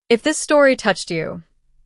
If this story touched you,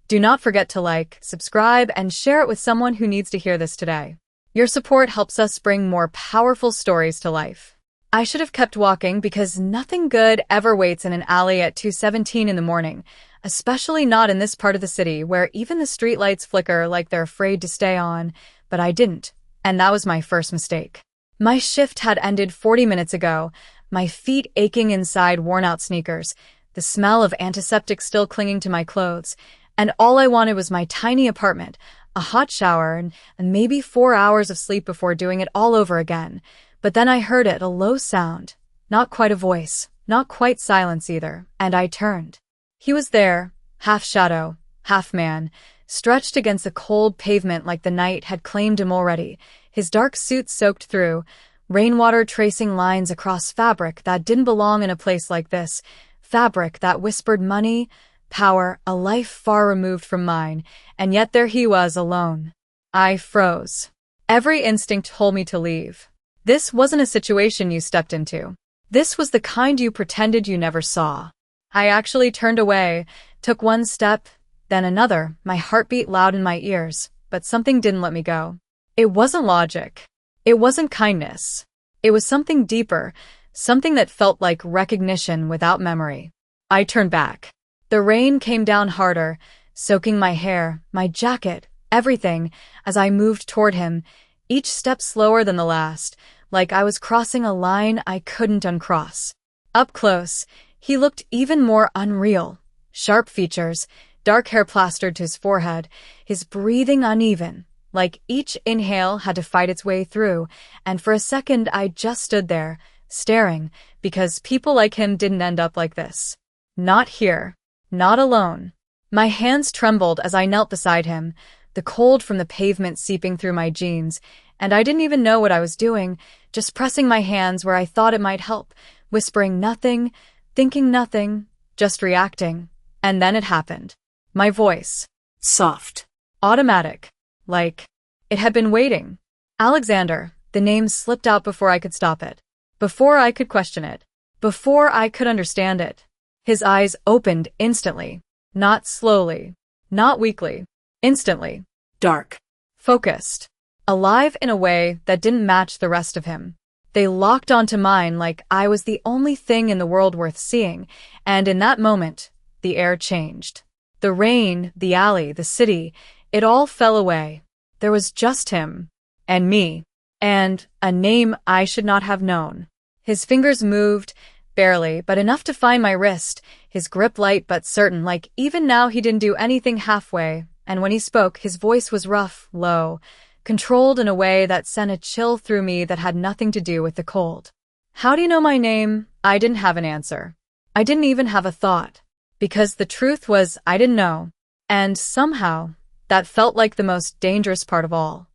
do not forget to like, subscribe, and share it with someone who needs to hear this today. Your support helps us bring more powerful stories to life. I should have kept walking because nothing good ever waits in an alley at 2:17 in the morning, especially not in this part of the city where even the streetlights flicker like they're afraid to stay on, but I didn't, and that was my first mistake. My shift had ended 40 minutes ago, my feet aching inside worn-out sneakers, the smell of antiseptic still clinging to my clothes, and all I wanted was my tiny apartment, a hot shower, and maybe 4 hours of sleep before doing it all over again. But then I heard it, a low sound, not quite a voice, not quite silence either, and I turned. He was there, half shadow, half man, stretched against the cold pavement like the night had claimed him already, his dark suit soaked through, rainwater tracing lines across fabric that didn't belong in a place like this, fabric that whispered money, power, a life far removed from mine, and yet there he was alone. I froze. Every instinct told me to leave. This wasn't a situation you stepped into. This was the kind you pretended you never saw. I actually turned away, took one step, then another, my heartbeat loud in my ears, but something didn't let me go. It wasn't logic. It wasn't kindness. It was something deeper, something that felt like recognition without memory. I turned back. The rain came down harder, soaking my hair, my jacket, everything, as I moved toward him, each step slower than the last, like I was crossing a line I couldn't uncross. Up close, he looked even more unreal. Sharp features, dark hair plastered to his forehead, his breathing uneven, like each inhale had to fight its way through, and for a second I just stood there, staring, because people like him didn't end up like this. Not here. Not alone. My hands trembled as I knelt beside him, the cold from the pavement seeping through my jeans, and I didn't even know what I was doing, just pressing my hands where I thought it might help, whispering nothing, thinking nothing, just reacting. And then it happened. My voice. Soft. Automatic. Like it had been waiting. Alexander, the name slipped out before I could stop it. Before I could question it. Before I could understand it. His eyes opened instantly. Not slowly. Not weakly. Instantly. Dark. Focused. Alive in a way that didn't match the rest of him. They locked onto mine like I was the only thing in the world worth seeing, and in that moment, the air changed. The rain, the alley, the city, it all fell away. There was just him. And me. And a name I should not have known. His fingers moved, barely, but enough to find my wrist, his grip light but certain, like even now he didn't do anything halfway, and when he spoke, his voice was rough, low, controlled in a way that sent a chill through me that had nothing to do with the cold. How do you know my name? I didn't have an answer. I didn't even have a thought. Because the truth was, I didn't know. And somehow, that felt like the most dangerous part of all.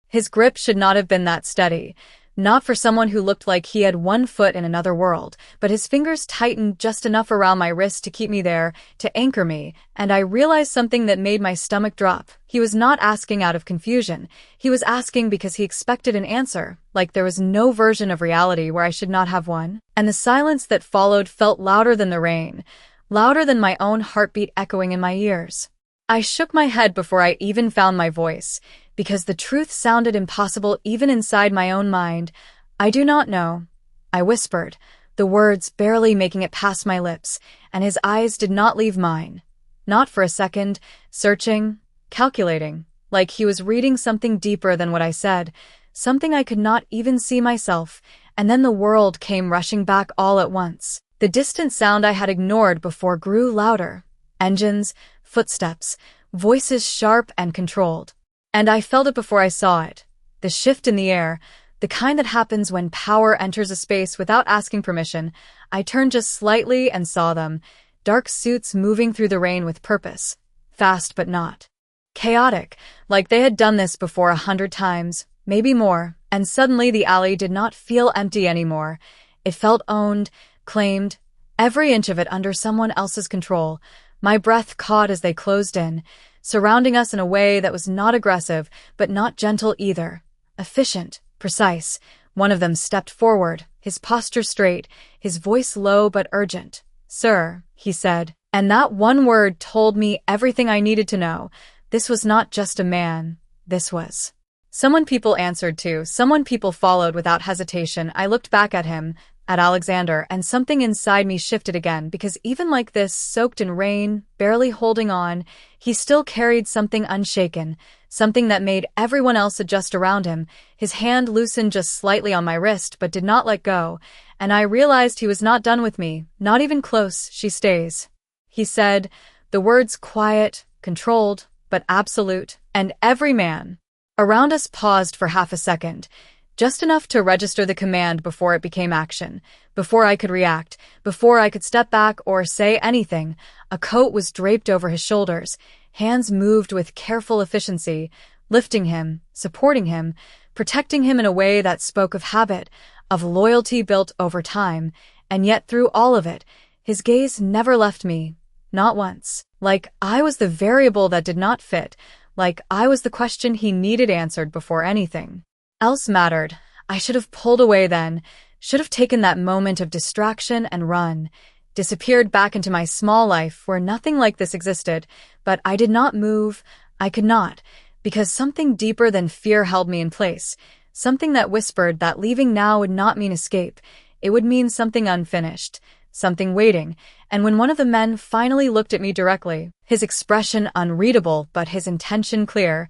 His grip should not have been that steady. Not for someone who looked like he had one foot in another world, but his fingers tightened just enough around my wrist to keep me there, to anchor me, and I realized something that made my stomach drop. He was not asking out of confusion. He was asking because he expected an answer, like there was no version of reality where I should not have one. And the silence that followed felt louder than the rain, louder than my own heartbeat echoing in my ears. I shook my head before I even found my voice, because the truth sounded impossible even inside my own mind. I do not know. I whispered, the words barely making it past my lips, and his eyes did not leave mine. Not for a second, searching, calculating, like he was reading something deeper than what I said, something I could not even see myself, and then the world came rushing back all at once. The distant sound I had ignored before grew louder. Engines, footsteps, voices sharp and controlled. And I felt it before I saw it. The shift in the air, the kind that happens when power enters a space without asking permission. I turned just slightly and saw them, dark suits moving through the rain with purpose. Fast but not chaotic, like they had done this before 100 times, maybe more, and suddenly the alley did not feel empty anymore. It felt owned, claimed, every inch of it under someone else's control. My breath caught as they closed in, surrounding us in a way that was not aggressive, but not gentle either. Efficient, precise. One of them stepped forward, his posture straight, his voice low but urgent. "Sir," he said, And that one word told me everything I needed to know. This was not just a man. This was someone people answered to, someone people followed without hesitation. I looked back at him, at Alexander, and something inside me shifted again, because even like this, soaked in rain, barely holding on, he still carried something unshaken, something that made everyone else adjust around him. His hand loosened just slightly on my wrist, but did not let go, and I realized he was not done with me, not even close. She stays, he said, the words quiet, controlled, but absolute, and every man around us paused for half a second, just enough to register the command before it became action, before I could react, before I could step back or say anything. A coat was draped over his shoulders, hands moved with careful efficiency, lifting him, supporting him, protecting him in a way that spoke of habit, of loyalty built over time, and yet through all of it, his gaze never left me, not once. Like I was the variable that did not fit, like I was the question he needed answered before anything else mattered. I should have pulled away then, should have taken that moment of distraction and run, disappeared back into my small life where nothing like this existed, but I did not move. I could not, because something deeper than fear held me in place, something that whispered that leaving now would not mean escape. It would mean something unfinished, something waiting. And when one of the men finally looked at me directly, his expression unreadable but his intention clear,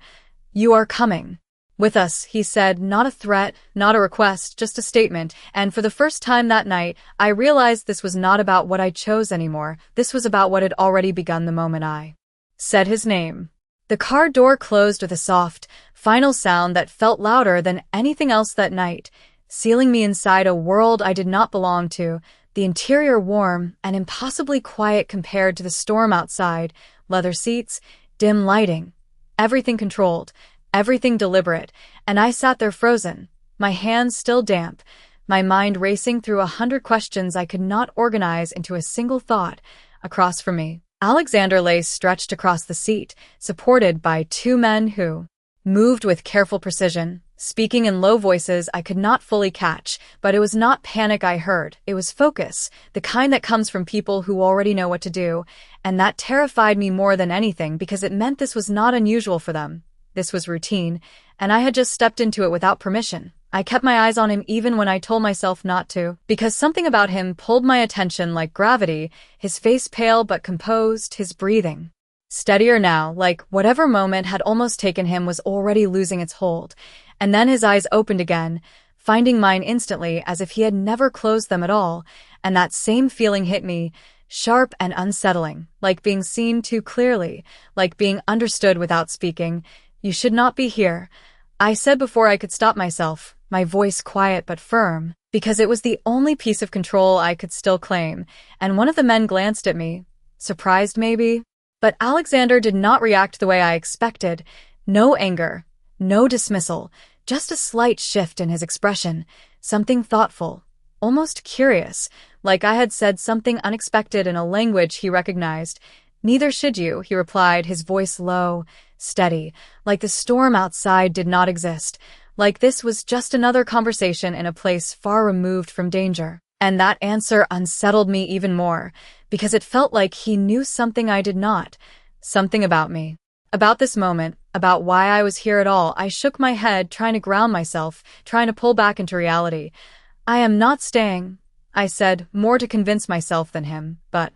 "You are coming with us," he said, not a threat, not a request, just a statement. And for the first time that night, I realized this was not about what I chose anymore. This was about what had already begun the moment I said his name. The car door closed with a soft, final sound that felt louder than anything else that night, sealing me inside a world I did not belong to, the interior warm and impossibly quiet compared to the storm outside, leather seats, dim lighting, everything controlled, everything deliberate, and I sat there frozen, my hands still damp, my mind racing through 100 questions I could not organize into a single thought. Across from me, Alexander lay stretched across the seat, supported by two men who moved with careful precision, speaking in low voices I could not fully catch, but it was not panic I heard, it was focus, the kind that comes from people who already know what to do, and that terrified me more than anything because it meant this was not unusual for them. This was routine, and I had just stepped into it without permission. I kept my eyes on him even when I told myself not to, because something about him pulled my attention like gravity, his face pale but composed, his breathing steadier now, like whatever moment had almost taken him was already losing its hold. And then his eyes opened again, finding mine instantly as if he had never closed them at all, and that same feeling hit me, sharp and unsettling, like being seen too clearly, like being understood without speaking. "You should not be here," I said before I could stop myself, my voice quiet but firm, because it was the only piece of control I could still claim. And one of the men glanced at me, surprised maybe, but Alexander did not react the way I expected. No anger, no dismissal, just a slight shift in his expression, something thoughtful, almost curious, like I had said something unexpected in a language he recognized. "Neither should you," he replied, his voice low, steady, like the storm outside did not exist, like this was just another conversation in a place far removed from danger. And that answer unsettled me even more, because it felt like he knew something I did not, something about me, about this moment, about why I was here at all. I shook my head, trying to ground myself, trying to pull back into reality. "I am not staying," I said, more to convince myself than him, but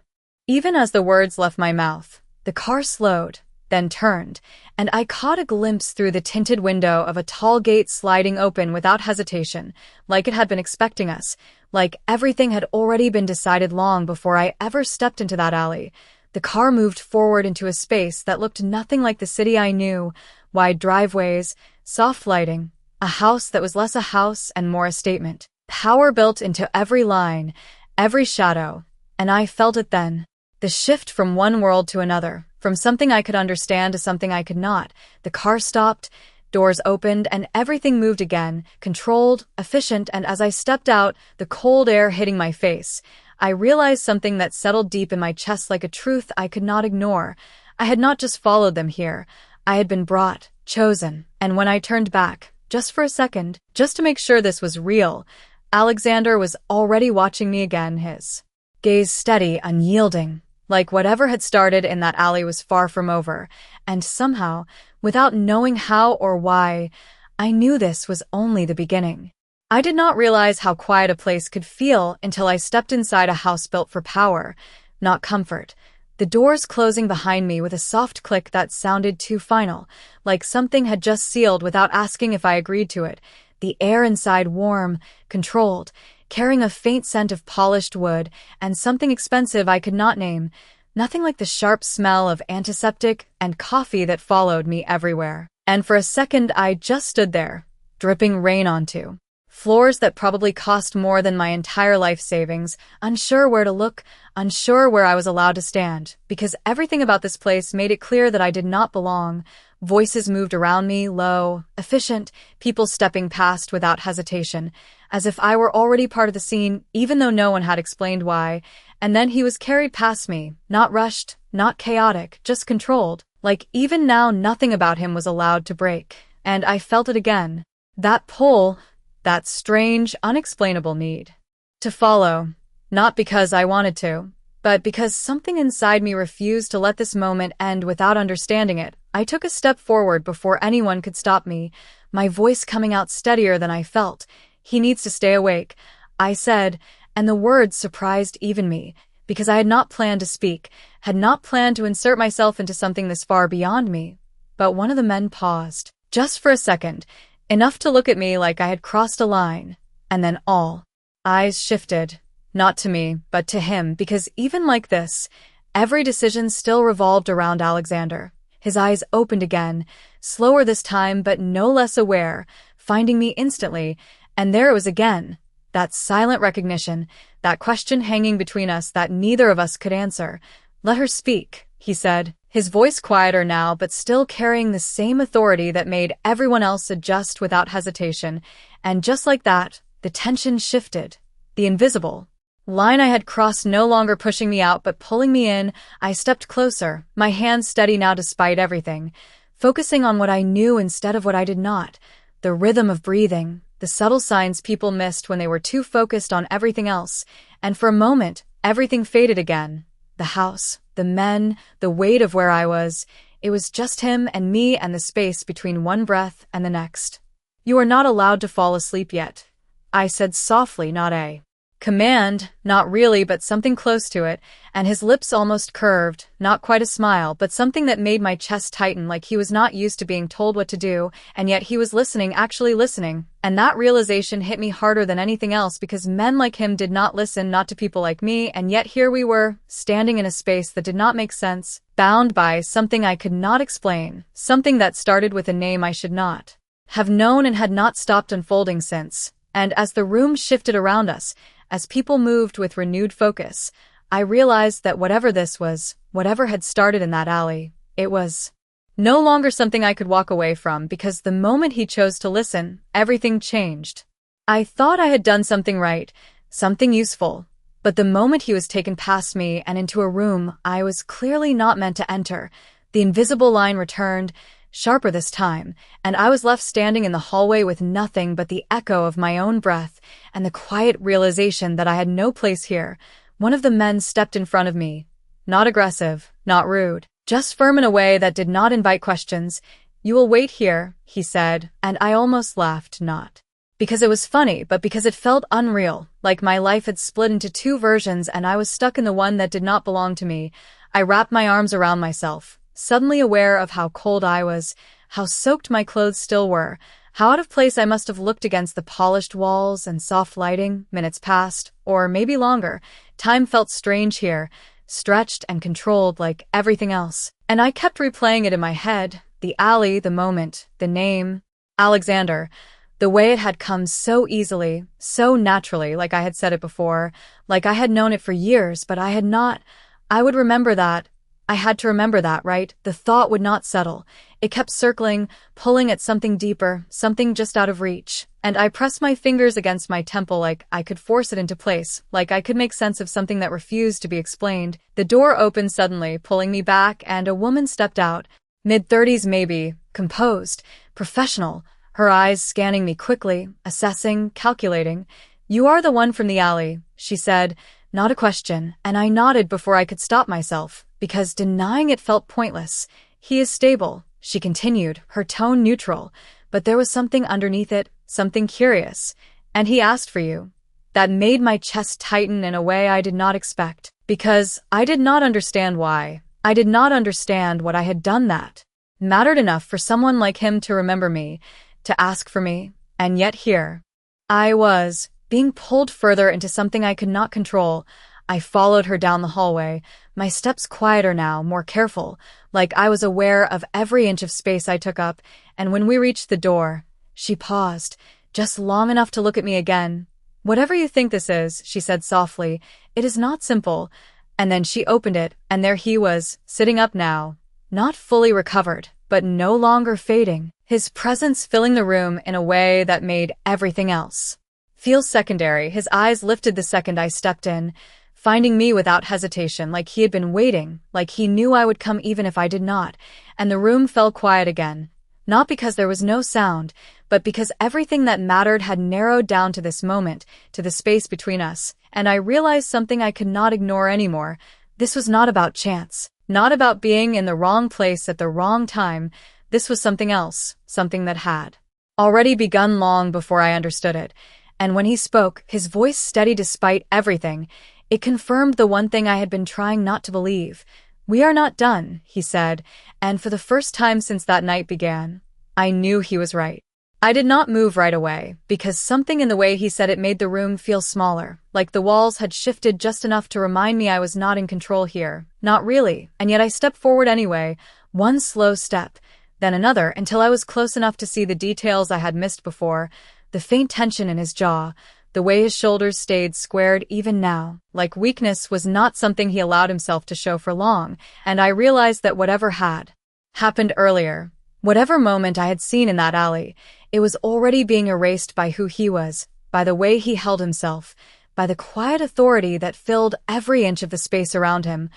even as the words left my mouth, the car slowed, then turned, and I caught a glimpse through the tinted window of a tall gate sliding open without hesitation, like it had been expecting us, like everything had already been decided long before I ever stepped into that alley. The car moved forward into a space that looked nothing like the city I knew, wide driveways, soft lighting, a house that was less a house and more a statement, power built into every line, every shadow, and I felt it then. The shift from one world to another, from something I could understand to something I could not. The car stopped, doors opened, and everything moved again, controlled, efficient, and as I stepped out, the cold air hitting my face, I realized something that settled deep in my chest like a truth I could not ignore. I had not just followed them here. I had been brought, chosen, and when I turned back, just for a second, just to make sure this was real, Alexander was already watching me again, his gaze steady, unyielding, like whatever had started in that alley was far from over, and somehow, without knowing how or why, I knew this was only the beginning. I did not realize how quiet a place could feel until I stepped inside a house built for power, not comfort. The doors closing behind me with a soft click that sounded too final, like something had just sealed without asking if I agreed to it. The air inside warm, controlled, carrying a faint scent of polished wood and something expensive I could not name. Nothing like the sharp smell of antiseptic and coffee that followed me everywhere. And for a second I just stood there, dripping rain onto floors that probably cost more than my entire life savings, unsure where to look, unsure where I was allowed to stand, because everything about this place made it clear that I did not belong. Voices moved around me, low, efficient, people stepping past without hesitation, as if I were already part of the scene, even though no one had explained why. And then he was carried past me, not rushed, not chaotic, just controlled, like even now nothing about him was allowed to break. And I felt it again. That pull, that strange, unexplainable need to follow, not because I wanted to, but because something inside me refused to let this moment end without understanding it. I took a step forward before anyone could stop me, my voice coming out steadier than I felt. "He needs to stay awake," I said, and the words surprised even me, because I had not planned to speak, had not planned to insert myself into something this far beyond me. But one of the men paused, just for a second, enough to look at me like I had crossed a line, and then all eyes shifted, not to me, but to him, because even like this, every decision still revolved around Alexander. His eyes opened again, slower this time but no less aware, finding me instantly, and there it was again, that silent recognition, that question hanging between us that neither of us could answer. "Let her speak," he said, his voice quieter now but still carrying the same authority that made everyone else adjust without hesitation. And just like that, the tension shifted. The invisible line I had crossed no longer pushing me out but pulling me in. I stepped closer, my hands steady now despite everything, focusing on what I knew instead of what I did not. The rhythm of breathing, the subtle signs people missed when they were too focused on everything else. And for a moment, everything faded again. The house, the men, the weight of where I was. It was just him and me and the space between one breath and the next. "You are not allowed to fall asleep yet," I said softly, not a command, not really, but something close to it, and his lips almost curved, not quite a smile, but something that made my chest tighten, like he was not used to being told what to do, and yet he was listening, actually listening. And that realization hit me harder than anything else, because men like him did not listen, not to people like me, and yet here we were, standing in a space that did not make sense, bound by something I could not explain, something that started with a name I should not have known and had not stopped unfolding since. And as the room shifted around us, as people moved with renewed focus, I realized that whatever this was, whatever had started in that alley, it was no longer something I could walk away from, because the moment he chose to listen, everything changed. I thought I had done something right, something useful, but the moment he was taken past me and into a room I was clearly not meant to enter, the invisible line returned, sharper this time, and I was left standing in the hallway with nothing but the echo of my own breath and the quiet realization that I had no place here. One of the men stepped in front of me. Not aggressive, not rude, just firm in a way that did not invite questions. "You will wait here," he said, and I almost laughed, not because it was funny, but because it felt unreal, like my life had split into two versions and I was stuck in the one that did not belong to me. I wrapped my arms around myself, suddenly aware of how cold I was, how soaked my clothes still were, how out of place I must have looked against the polished walls and soft lighting. Minutes passed, or maybe longer. Time felt strange here, stretched and controlled like everything else. And I kept replaying it in my head, the alley, the moment, the name, Alexander, the way it had come so easily, so naturally, like I had said it before, like I had known it for years, but I had not. I would remember that. I had to remember that, right? The thought would not settle. It kept circling, pulling at something deeper, something just out of reach. And I pressed my fingers against my temple like I could force it into place, like I could make sense of something that refused to be explained. The door opened suddenly, pulling me back, and a woman stepped out. Mid-30s maybe, composed, professional, her eyes scanning me quickly, assessing, calculating. "You are the one from the alley," she said, not a question, and I nodded before I could stop myself, because denying it felt pointless. He is stable, she continued, her tone neutral, but there was something underneath it, something curious. And he asked for you. That made my chest tighten in a way I did not expect, because I did not understand why. I did not understand what I had done that mattered enough for someone like him to remember me, to ask for me, and yet here I was, being pulled further into something I could not control. I followed her down the hallway, my steps quieter now, more careful, like I was aware of every inch of space I took up, and when we reached the door, she paused, just long enough to look at me again. "Whatever you think this is," she said softly, "it is not simple." And then she opened it, and there he was, sitting up now, not fully recovered, but no longer fading, his presence filling the room in a way that made everything else feel secondary. His eyes lifted the second I stepped in, finding me without hesitation, like he had been waiting, like he knew I would come even if I did not, and the room fell quiet again. Not because there was no sound, but because everything that mattered had narrowed down to this moment, to the space between us, and I realized something I could not ignore anymore. This was not about chance, not about being in the wrong place at the wrong time. This was something else, something that had already begun long before I understood it. And when he spoke, his voice steady despite everything, it confirmed the one thing I had been trying not to believe. "We are not done," he said, and for the first time since that night began, I knew he was right. I did not move right away, because something in the way he said it made the room feel smaller, like the walls had shifted just enough to remind me I was not in control here. Not really, and yet I stepped forward anyway, one slow step, then another, until I was close enough to see the details I had missed before, the faint tension in his jaw, the way his shoulders stayed squared even now, like weakness was not something he allowed himself to show for long, and I realized that whatever had happened earlier, whatever moment I had seen in that alley, it was already being erased by who he was, by the way he held himself, by the quiet authority that filled every inch of the space around him.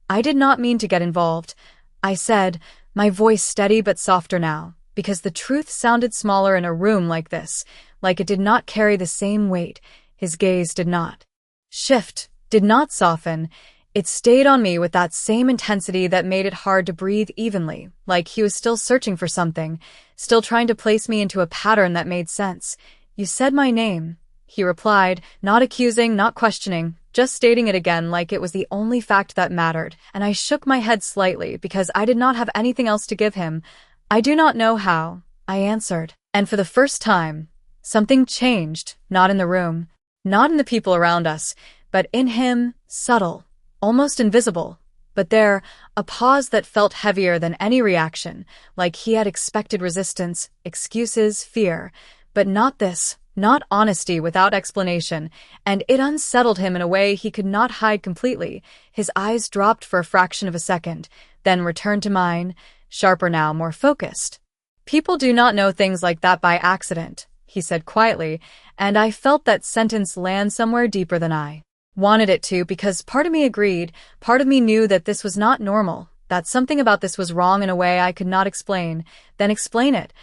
"I did not mean to get involved," I said, my voice steady but softer now, because the truth sounded smaller in a room like this, like it did not carry the same weight. His gaze did not shift, did not soften. It stayed on me with that same intensity that made it hard to breathe evenly, like he was still searching for something, still trying to place me into a pattern that made sense. "You said my name," he replied, not accusing, not questioning, just stating it again like it was the only fact that mattered, and I shook my head slightly because I did not have anything else to give him. "I do not know how," I answered, and for the first time, something changed, not in the room, not in the people around us, but in him, subtle, almost invisible. But there, a pause that felt heavier than any reaction, like he had expected resistance, excuses, fear, but not this, not honesty without explanation, and it unsettled him in a way he could not hide completely. His eyes dropped for a fraction of a second, then returned to mine, sharper now, more focused. "People do not know things like that by accident," he said quietly, and I felt that sentence land somewhere deeper than I wanted it to, because part of me agreed, part of me knew that this was not normal, that something about this was wrong in a way I could not explain. "Then explain it,"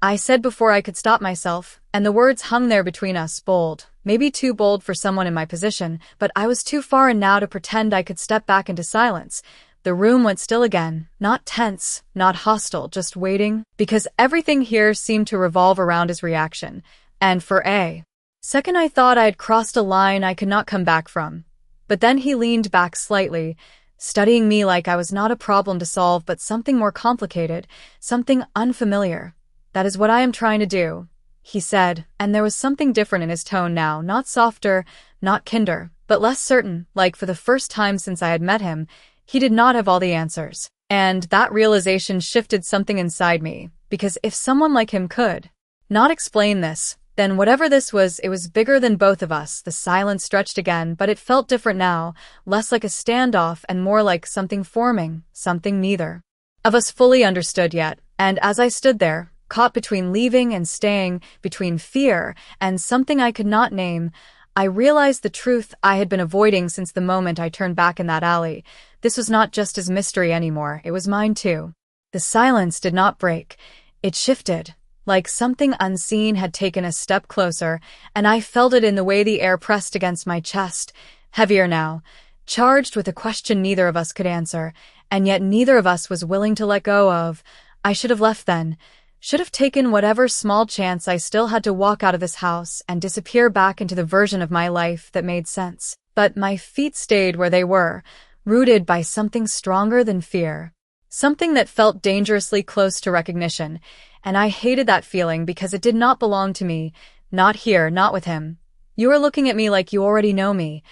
I said before I could stop myself, and the words hung there between us, bold, maybe too bold for someone in my position, but I was too far in now to pretend I could step back into silence. The room went still again, not tense, not hostile, just waiting, because everything here seemed to revolve around his reaction, and for a second I thought I had crossed a line I could not come back from. But then he leaned back slightly, studying me like I was not a problem to solve but something more complicated, something unfamiliar. "That is what I am trying to do," he said, and there was something different in his tone now, not softer, not kinder, but less certain, like for the first time since I had met him, he did not have all the answers. And that realization shifted something inside me, because if someone like him could not explain this, then whatever this was, it was bigger than both of us. The silence stretched again, but it felt different now, less like a standoff and more like something forming, something neither of us fully understood yet. And as I stood there, caught between leaving and staying, between fear and something I could not name, I realized the truth I had been avoiding since the moment I turned back in that alley. This was not just his mystery anymore, it was mine too. The silence did not break. It shifted, like something unseen had taken a step closer, and I felt it in the way the air pressed against my chest. heavier now, charged with a question neither of us could answer, and yet neither of us was willing to let go of. I should have left then. Should have taken whatever small chance I still had to walk out of this house and disappear back into the version of my life that made sense. But my feet stayed where they were, rooted by something stronger than fear. Something that felt dangerously close to recognition, and I hated that feeling because it did not belong to me. Not here, not with him. You are looking at me like you already know me,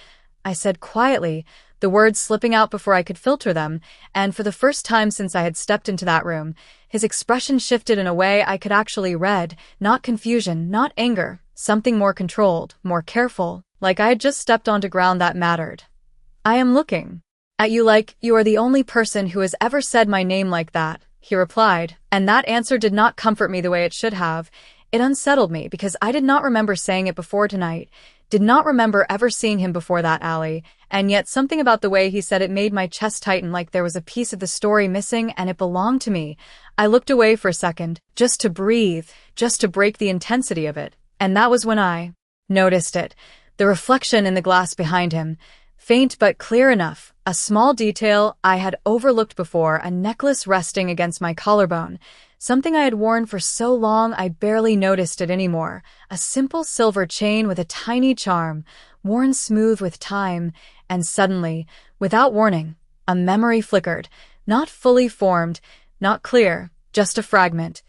I said quietly, the words slipping out before I could filter them, and for the first time since I had stepped into that room, his expression shifted in a way I could actually read, not confusion, not anger, something more controlled, more careful, like I had just stepped onto ground that mattered. I am looking at you like you are the only person who has ever said my name like that, he replied, and that answer did not comfort me the way it should have. It unsettled me because I did not remember saying it before tonight, did not remember ever seeing him before that alley, and yet something about the way he said it made my chest tighten like there was a piece of the story missing and it belonged to me. I looked away for a second, just to breathe, just to break the intensity of it, and that was when I noticed it, the reflection in the glass behind him, faint but clear enough, a small detail I had overlooked before, a necklace resting against my collarbone, something I had worn for so long I barely noticed it anymore, a simple silver chain with a tiny charm, worn smooth with time, and suddenly, without warning, a memory flickered, not fully formed, not clear, just a fragment.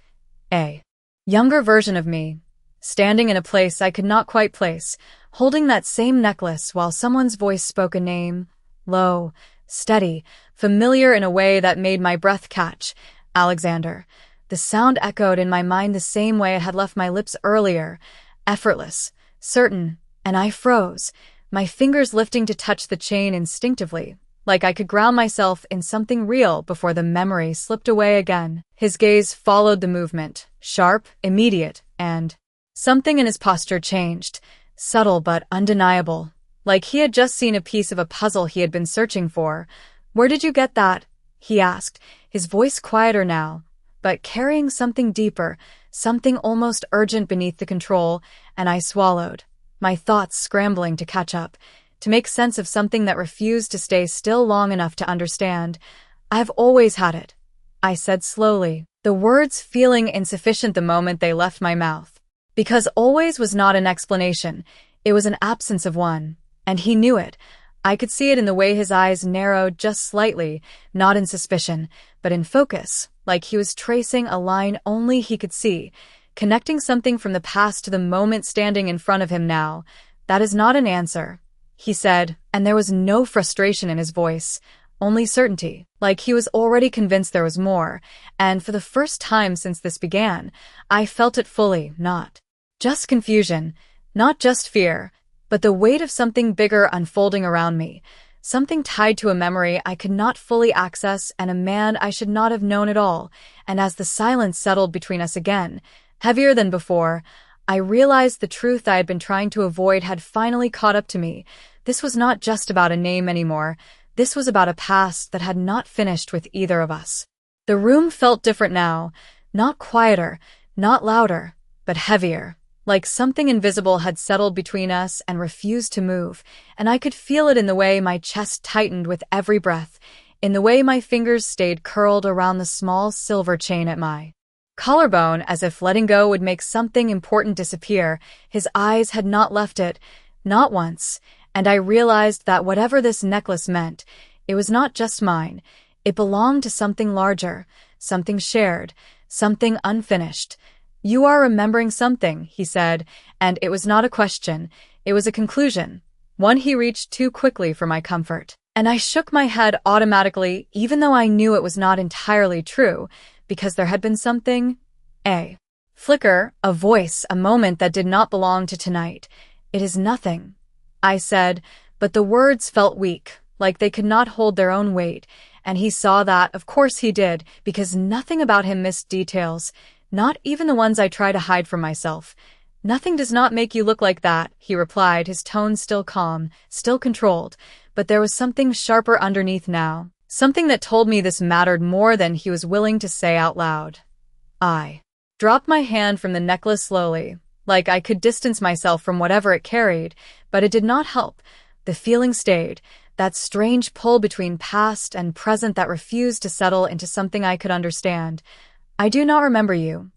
A younger version of me, standing in a place I could not quite place, holding that same necklace while someone's voice spoke a name, low, steady, familiar in a way that made my breath catch, Alexander. The sound echoed in my mind the same way it had left my lips earlier, effortless, certain, and I froze, my fingers lifting to touch the chain instinctively, like I could ground myself in something real before the memory slipped away again. His gaze followed the movement, sharp, immediate, and something in his posture changed, subtle but undeniable, like he had just seen a piece of a puzzle he had been searching for. "Where did you get that?" he asked, his voice quieter now, but carrying something deeper, something almost urgent beneath the control, and I swallowed, my thoughts scrambling to catch up, to make sense of something that refused to stay still long enough to understand. "I've always had it," I said slowly, the words feeling insufficient the moment they left my mouth. Because always was not an explanation, it was an absence of one, and he knew it. I could see it in the way his eyes narrowed just slightly, not in suspicion, but in focus, like he was tracing a line only he could see, connecting something from the past to the moment standing in front of him now. "That is not an answer," he said, and there was no frustration in his voice, only certainty, like he was already convinced there was more, and for the first time since this began, I felt it fully, not just confusion, not just fear, but the weight of something bigger unfolding around me, something tied to a memory I could not fully access and a man I should not have known at all. And as the silence settled between us again, heavier than before, I realized the truth I had been trying to avoid had finally caught up to me. This was not just about a name anymore. This was about a past that had not finished with either of us. The room felt different now, not quieter, not louder, but heavier. Like something invisible had settled between us and refused to move, and I could feel it in the way my chest tightened with every breath, in the way my fingers stayed curled around the small silver chain at my collarbone as if letting go would make something important disappear. His eyes had not left it, not once, and I realized that whatever this necklace meant, it was not just mine. It belonged to something larger, something shared, something unfinished. "You are remembering something," he said, and it was not a question, it was a conclusion, one he reached too quickly for my comfort. And I shook my head automatically, even though I knew it was not entirely true, because there had been something, a flicker, a voice, a moment that did not belong to tonight. "It is nothing," I said, but the words felt weak, like they could not hold their own weight, and he saw that, of course he did, because nothing about him missed details, not even the ones I try to hide from myself. "Nothing does not make you look like that," he replied, his tone still calm, still controlled, but there was something sharper underneath now, something that told me this mattered more than he was willing to say out loud. I dropped my hand from the necklace slowly, like I could distance myself from whatever it carried, but it did not help. The feeling stayed, that strange pull between past and present that refused to settle into something I could understand. "I do not remember you,"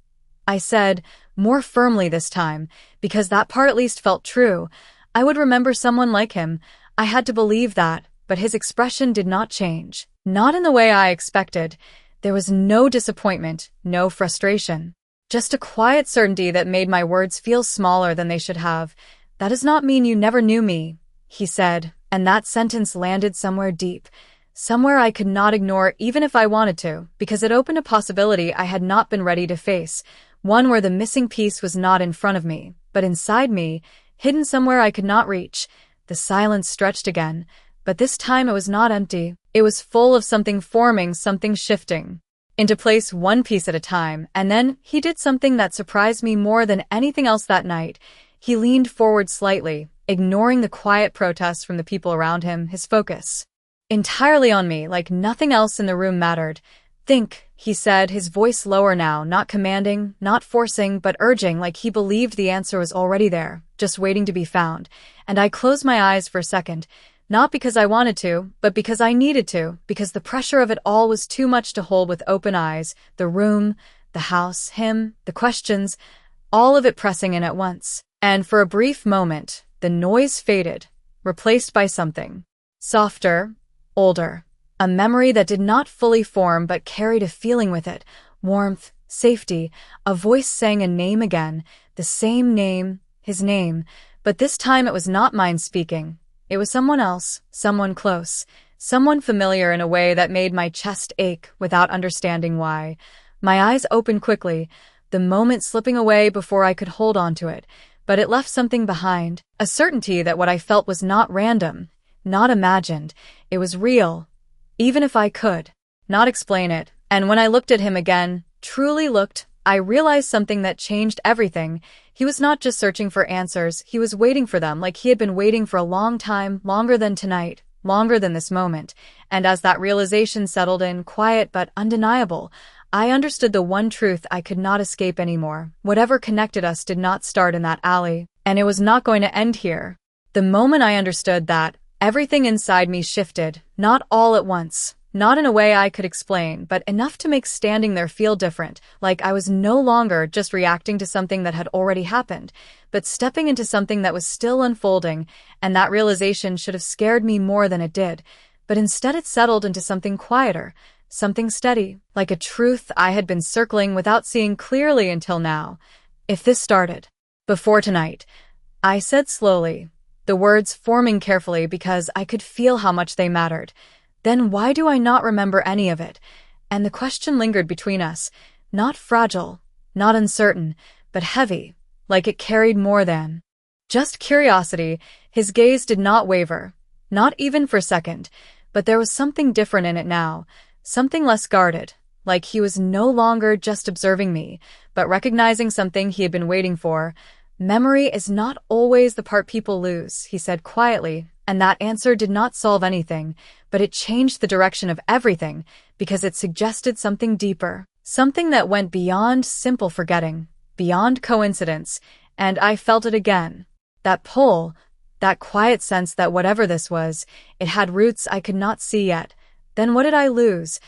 I said, more firmly this time, because that part at least felt true. I would remember someone like him. I had to believe that, but his expression did not change. Not in the way I expected. There was no disappointment, no frustration. Just a quiet certainty that made my words feel smaller than they should have. "That does not mean you never knew me," he said, and that sentence landed somewhere deep, somewhere I could not ignore even if I wanted to, because it opened a possibility I had not been ready to face, one where the missing piece was not in front of me, but inside me, hidden somewhere I could not reach. The silence stretched again, but this time it was not empty. It was full of something forming, something shifting into place one piece at a time, and then he did something that surprised me more than anything else that night. He leaned forward slightly, ignoring the quiet protests from the people around him, his focus entirely on me, like nothing else in the room mattered. "Think," he said, his voice lower now, not commanding, not forcing, but urging, like he believed the answer was already there, just waiting to be found. And I closed my eyes for a second, not because I wanted to, but because I needed to, because the pressure of it all was too much to hold with open eyes, the room, the house, him, the questions, all of it pressing in at once. And for a brief moment, the noise faded, replaced by something softer, older, a memory that did not fully form but carried a feeling with it, warmth, safety. A voice sang a name again, the same name, his name, but this time it was not mine speaking. It was someone else, someone close, someone familiar in a way that made my chest ache without understanding why. My eyes opened quickly, the moment slipping away before I could hold on to it, but it left something behind, a certainty that what I felt was not random, not imagined. It was real, even if I could not explain it. And when I looked at him again, truly looked, I realized something that changed everything. He was not just searching for answers, he was waiting for them, like he had been waiting for a long time, longer than tonight, longer than this moment. And as that realization settled in, quiet but undeniable, I understood the one truth I could not escape anymore. Whatever connected us did not start in that alley, and it was not going to end here. The moment I understood that, everything inside me shifted, not all at once, not in a way I could explain, but enough to make standing there feel different, like I was no longer just reacting to something that had already happened, but stepping into something that was still unfolding, and that realization should have scared me more than it did, but instead it settled into something quieter, something steady, like a truth I had been circling without seeing clearly until now. "If this started before tonight," I said slowly, the words forming carefully because I could feel how much they mattered, "then why do I not remember any of it?" And the question lingered between us, not fragile, not uncertain, but heavy, like it carried more than just curiosity. His gaze did not waver, not even for a second, but there was something different in it now, something less guarded, like he was no longer just observing me, but recognizing something he had been waiting for. "Memory is not always the part people lose," he said quietly, and that answer did not solve anything, but it changed the direction of everything, because it suggested something deeper, something that went beyond simple forgetting, beyond coincidence, and I felt it again. That pull, that quiet sense that whatever this was, it had roots I could not see yet. "Then what did I lose?"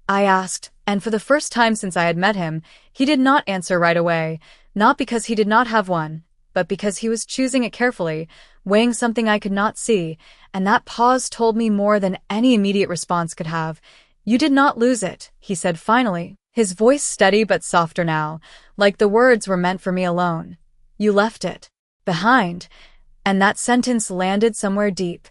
I asked, and for the first time since I had met him, he did not answer right away, not because he did not have one, but because he was choosing it carefully, weighing something I could not see, and that pause told me more than any immediate response could have. "You did not lose it," he said finally, his voice steady but softer now, like the words were meant for me alone. "You left it behind," and that sentence landed somewhere deep,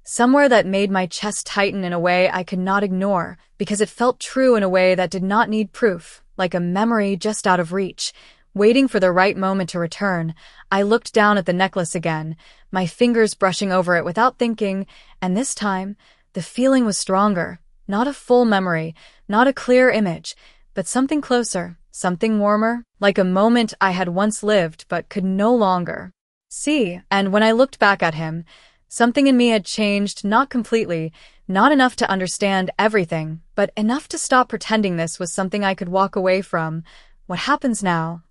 somewhere that made my chest tighten in a way I could not ignore, because it felt true in a way that did not need proof, like a memory just out of reach, waiting for the right moment to return. I looked down at the necklace again, my fingers brushing over it without thinking, and this time, the feeling was stronger, not a full memory, not a clear image, but something closer, something warmer, like a moment I had once lived but could no longer see. And when I looked back at him, something in me had changed, not completely, not enough to understand everything, but enough to stop pretending this was something I could walk away from. "What happens now?"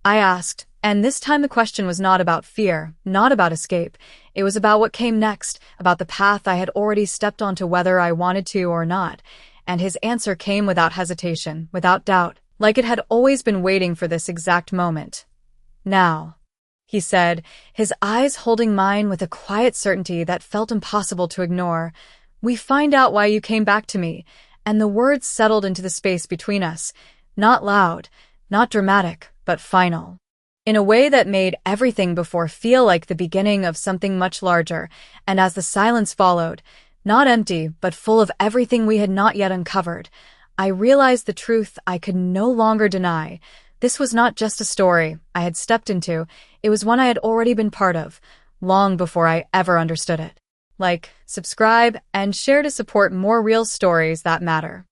I asked, And this time the question was not about fear, not about escape. It was about what came next, about the path I had already stepped onto whether I wanted to or not. And his answer came without hesitation, without doubt, like it had always been waiting for this exact moment. Now, he said, his eyes holding mine with a quiet certainty that felt impossible to ignore. We find out why you came back to me, and the words settled into the space between us. Not loud, not dramatic, but final. In a way that made everything before feel like the beginning of something much larger, and as the silence followed, not empty, but full of everything we had not yet uncovered, I realized the truth I could no longer deny. This was not just a story I had stepped into, it was one I had already been part of, long before I ever understood it. Like, subscribe, and share to support more real stories that matter.